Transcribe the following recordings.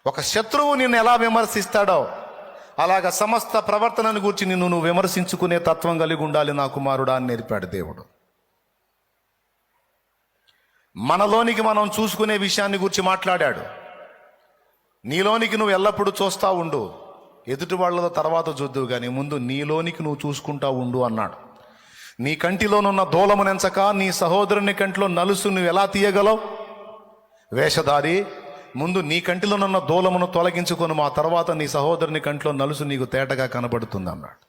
ఒక శత్రువు నిన్ను ఎలా విమర్శిస్తాడో అలాగ సమస్త ప్రవర్తనను గురించి నువ్వు విమర్శించుకునే తత్వం కలిగి ఉండాలి నా కుమారుడా అని నేర్పాడు దేవుడు. మనలోనికి మనం చూసుకునే విషయాన్ని గురించి మాట్లాడాడు. నీలోనికి నువ్వు ఎల్లప్పుడూ చూస్తూ ఉండు, ఎదుటి వాళ్ళతో తర్వాత చూద్దువు కానీ ముందు నీలోనికి నువ్వు చూసుకుంటా ఉండు అన్నాడు. నీ కంటిలోనున్న దూలమునెంచక నీ సహోదరుని కంటిలో నలుసు నువ్వు ఎలా తీయగలవు? వేషధారి, ముందు నీ కంటిలోనున్న దూలమును తొలగించుకొని మా తర్వాత నీ సహోదరుని కంటిలో నలుసు నీకు తేటగా కనబడుతుంది అన్నాడు.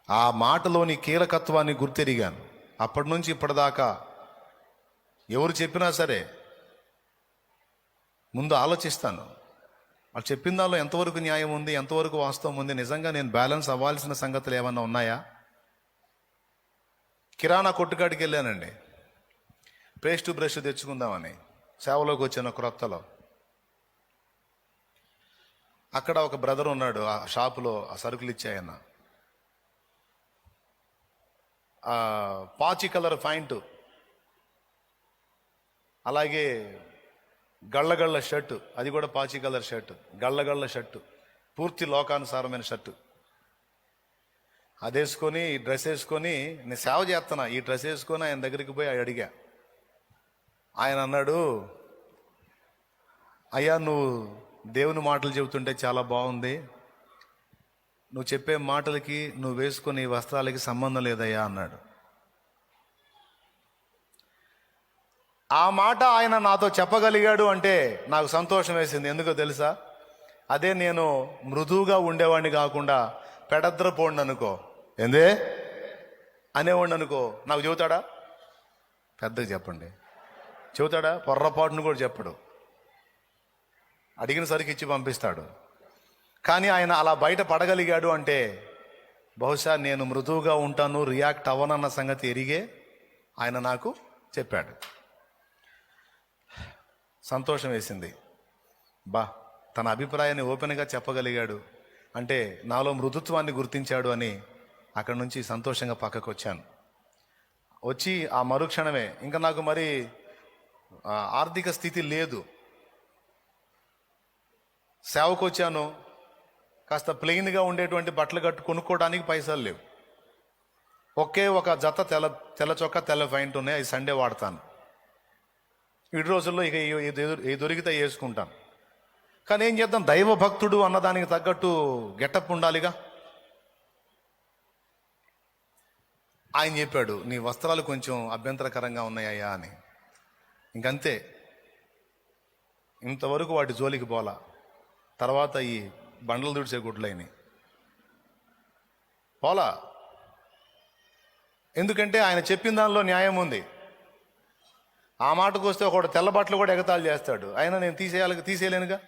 ఆ మాటలోని కీలకత్వాన్ని గుర్తెరిగాను. అప్పటి నుంచి ఇప్పటిదాకా ఎవరు చెప్పినా సరే ముందు ఆలోచిస్తాను, వాళ్ళు చెప్పిన దానిలో ఎంతవరకు న్యాయం ఉంది, ఎంతవరకు వాస్తవం ఉంది, నిజంగా నేను బ్యాలెన్స్ అవ్వాల్సిన సంగతులు ఏమన్నా ఉన్నాయా? కిరాణా కొట్టుకాడికి వెళ్ళానండి, పేస్ట్ బ్రష్ తెచ్చుకుందామని. సేవలోకి వచ్చిన క్రొత్తలో అక్కడ ఒక బ్రదర్ ఉన్నాడు, ఆ షాపులో ఆ సరుకులు ఇచ్చాయన్న. పాచి కలర్ ప్యాంటు, అలాగే గళ్ళగళ్ళ షర్టు, అది కూడా పాచి కలర్ షర్టు, గళ్ళగళ్ళ షర్టు, పూర్తి లోకానుసారమైన షర్టు అది వేసుకొని ఈ డ్రెస్ వేసుకొని నేను సేవ చేస్తున్నా, ఈ డ్రెస్ వేసుకొని ఆయన దగ్గరికి పోయి అడిగా. ఆయన అన్నాడు, అయ్యా నువ్వు దేవుని మాటలు చెబుతుంటే చాలా బాగుంది, నువ్వు చెప్పే మాటలకి నువ్వు వేసుకునే వస్త్రాలకి సంబంధం లేదయ్యా అన్నాడు. ఆ మాట ఆయన నాతో చెప్పగలిగాడు అంటే నాకు సంతోషం వేసింది. ఎందుకో తెలుసా? అదే నేను మృదువుగా ఉండేవాడిని కాకుండా పెడద్రపోండి అనుకో, ఏందే అనేవాడిని అనుకో, నాకు చెబుతాడా? పెద్దగా చెప్పండి, చెబుతాడా? పొర్రపాటును కూడా చెప్పడు, అడిగిన సరికి ఇచ్చి పంపిస్తాడు. కానీ ఆయన అలా బయట పడగలిగాడు అంటే బహుశా నేను మృదువుగా ఉంటాను, రియాక్ట్ అవ్వనన్న సంగతి ఎరిగే ఆయన నాకు చెప్పాడు. సంతోషం వేసింది. తన అభిప్రాయాన్ని ఓపెన్గా చెప్పగలిగాడు అంటే నాలో మృదుత్వాన్ని గుర్తించాడు అని అక్కడి నుంచి సంతోషంగా పక్కకు వచ్చాను. వచ్చి ఆ మరుక్షణమే ఇంకా నాకు మరి ఆర్థిక స్థితి లేదు, సేవకు వచ్చాను, కాస్త ప్లెయిన్గా ఉండేటువంటి బట్టలు కొనుక్కోవడానికి పైసలు లేవు. ఒకే ఒక జత తెల్ల చొక్కా తెల్ల ప్యాంట్ ఉన్నాయి, అది సండే వాడతాను. ఇటు రోజుల్లో ఇక ఏ దొరికితే వేసుకుంటాను. కానీ ఏం చేద్దాం, దైవ భక్తుడు అన్నదానికి తగ్గట్టు గెటప్ ఉండాలిగా. ఆయన చెప్పాడు, నీ వస్త్రాలు కొంచెం అభ్యంతరకరంగా ఉన్నాయా అని. ఇంకంతే, ఇంతవరకు వాటి జోలికి పోలా. తర్వాత ఈ బండలు దుడిచే గుడ్లైనవి పోలా. ఎందుకంటే ఆయన చెప్పిన దానిలో న్యాయం ఉంది. ఆ మాటకు వస్తే ఒకడు తెల్ల బట్టలు కూడా ఎగతాళి చేస్తాడు, అయినా నేను తీసేయలేనుగా.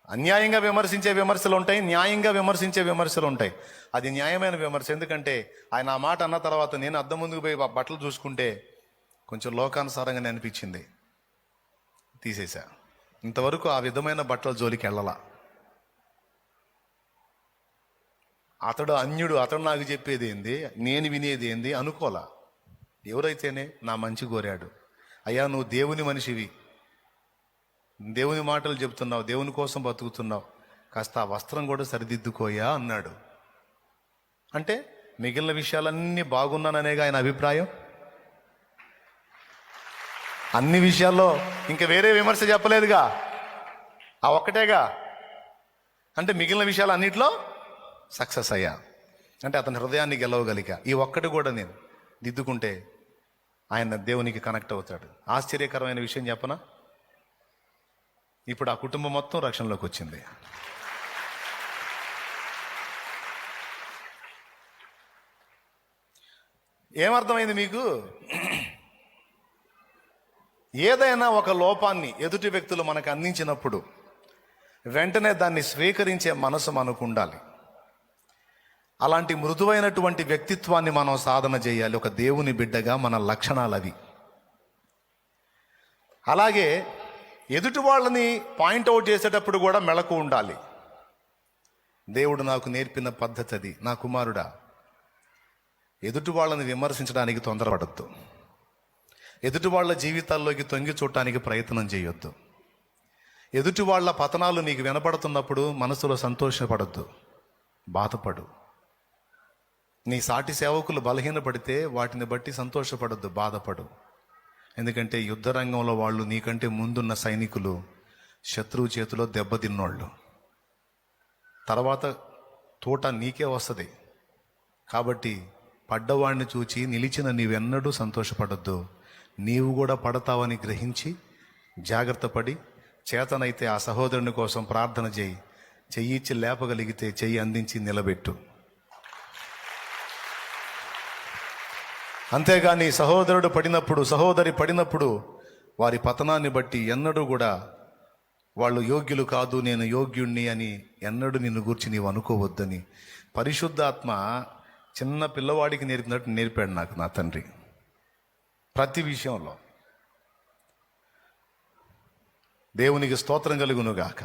అన్యాయంగా విమర్శించే విమర్శలు ఉంటాయి, న్యాయంగా విమర్శించే విమర్శలు ఉంటాయి. అది న్యాయమైన విమర్శ. ఎందుకంటే ఆయన ఆ మాట అన్న తర్వాత నేను అద్దం ముందుకు పోయి బట్టలు చూసుకుంటే కొంచెం లోకానుసారంగానే అనిపించింది, తీసేశా. ఇంతవరకు ఆ విధమైన బట్టల జోలికి వెళ్ళలా. అతడు అన్యుడు, అతడు నాకు చెప్పేది ఏంది, నేను వినేది ఏంది అనుకోలా. ఎవరైతేనే నా మంచి కోరాడు, అయ్యా నువ్వు దేవుని మనిషివి, దేవుని మాటలు చెబుతున్నావు, దేవుని కోసం బతుకుతున్నావు, కాస్త ఆ వస్త్రం కూడా సరిదిద్దుకోయా అన్నాడు. అంటే మిగిలిన విషయాలన్నీ బాగున్నాననేగా ఆయన అభిప్రాయం. అన్ని విషయాల్లో ఇంకా వేరే విమర్శ చెప్పలేదుగా, ఆ ఒక్కటేగా. అంటే మిగిలిన విషయాలు అన్నిట్లో సక్సెస్ అయ్యా, అంటే అతని హృదయాన్ని గెలవగలిగా. ఈ ఒక్కటి కూడా నేను దిద్దుకుంటే ఆయన దేవునికి కనెక్ట్ అవుతాడు. ఆశ్చర్యకరమైన విషయం చెప్పనా, ఇప్పుడు ఆ కుటుంబం మొత్తం రక్షణలోకి వచ్చింది. ఏమర్థమైంది మీకు? ఏదైనా ఒక లోపాన్ని ఎదుటి వ్యక్తులు మనకు అందించినప్పుడు వెంటనే దాన్ని స్వీకరించే మనసు మనకు ఉండాలి. అలాంటి మృదువైనటువంటి వ్యక్తిత్వాన్ని మనం సాధన చేయాలి. ఒక దేవుని బిడ్డగా మన లక్షణాలు అవి. అలాగే ఎదుటి వాళ్ళని పాయింట్అవుట్ చేసేటప్పుడు కూడా మెళకు ఉండాలి. దేవుడు నాకు నేర్పిన పద్ధతి అది. నా కుమారుడా, ఎదుటి వాళ్ళని విమర్శించడానికి తొందరపడద్దు. ఎదుటి వాళ్ళ జీవితాల్లోకి తొంగి చూడటానికి ప్రయత్నం చేయొద్దు. ఎదుటి వాళ్ళ పతనాలు నీకు వినపడుతున్నప్పుడు మనసులో సంతోషపడద్దు, బాధపడు. నీ సాటి సేవకులు బలహీనపడితే వాటిని బట్టి సంతోషపడద్దు, బాధపడు. ఎందుకంటే యుద్ధ రంగంలో వాళ్ళు నీకంటే ముందున్న సైనికులు, శత్రువు చేతిలో దెబ్బతిన్నోళ్ళు. తర్వాత తోట నీకే వస్తుంది. కాబట్టి పడ్డవాడిని చూచి నిలిచిన నీవెన్నడూ సంతోషపడద్దు. నీవు కూడా పడతావని గ్రహించి జాగ్రత్త పడి, చేతనైతే ఆ సహోదరుని కోసం ప్రార్థన చేయి. చెయ్యిచ్చి లేపగలిగితే చెయ్యి అందించి నిలబెట్టు. అంతేగాని సహోదరుడు పడినప్పుడు, సహోదరి పడినప్పుడు వారి పతనాన్ని బట్టి ఎన్నడూ కూడా వాళ్ళు యోగ్యులు కాదు, నేను యోగ్యుణ్ణి అని ఎన్నడూ నిన్ను గూర్చి నీవు అనుకోవద్దని పరిశుద్ధాత్మ చిన్న పిల్లవాడికి నేర్పినట్టు నేర్పాడు నాకు నా తండ్రి. ప్రతి విషయంలో దేవునికి స్తోత్రం కలుగునుగాక.